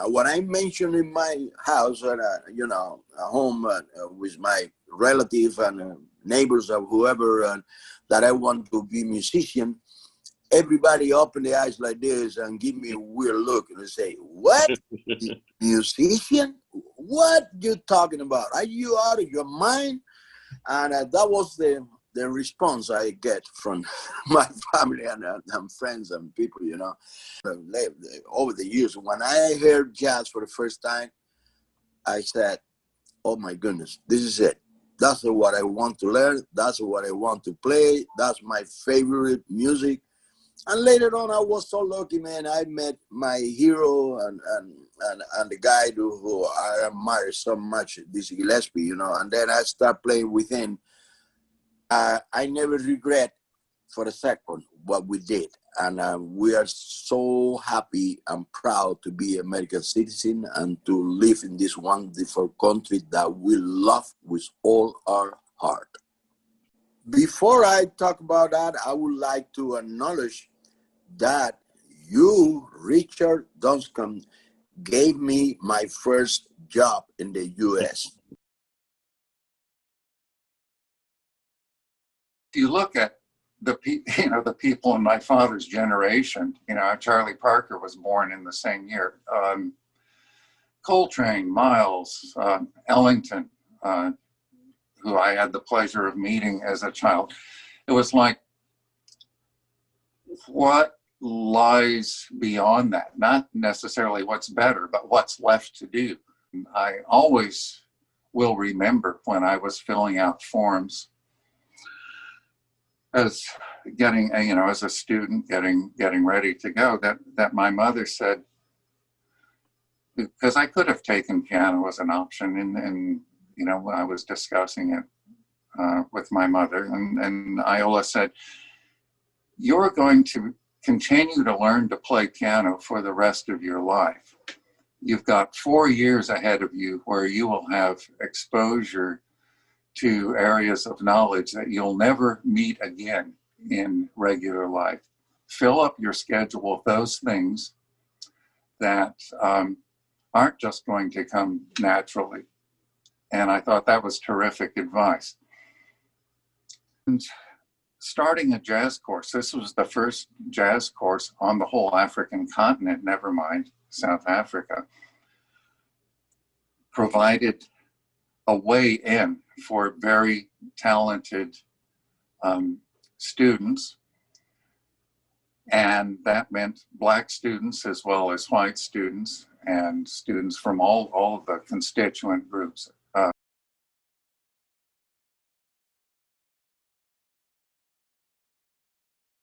What I mentioned in my house, you know, at home with my relative and neighbors or whoever, that I want to be musician, everybody open their eyes like this and give me a weird look and they say, "What? Musician? What you talking about? Are you out of your mind?" And that was the response I get from my family and friends and people, you know. Over the years, when I heard jazz for the first time, I said, "Oh my goodness, this is it. That's what I want to learn. That's what I want to play. That's my favorite music." And later on, I was so lucky, man. I met my hero and the guy who I admire so much, Dizzy Gillespie, you know. And then I start playing with him. I never regret for a second what we did. And we are so happy and proud to be American citizen and to live in this wonderful country that we love with all our heart. Before I talk about that, I would like to acknowledge that you, Richard Dunscombe, gave me my first job in the U.S. If you look at the people in my father's generation, you know, Charlie Parker was born in the same year. Coltrane, Miles, Ellington, who I had the pleasure of meeting as a child. It was like, what lies beyond that? Not necessarily what's better, but what's left to do. I always will remember when I was filling out forms as getting, you know, as a student getting ready to go, that my mother said, because I could have taken piano as an option, and you know, I was discussing it with my mother, and Iola said, "You're going to continue to learn to play piano for the rest of your life. You've got 4 years ahead of you where you will have exposure to areas of knowledge that you'll never meet again in regular life. Fill up your schedule with those things that aren't just going to come naturally." And I thought that was terrific advice. And starting a jazz course, this was the first jazz course on the whole African continent, never mind South Africa, provided a way in for very talented students. And that meant Black students as well as white students and students from all of the constituent groups.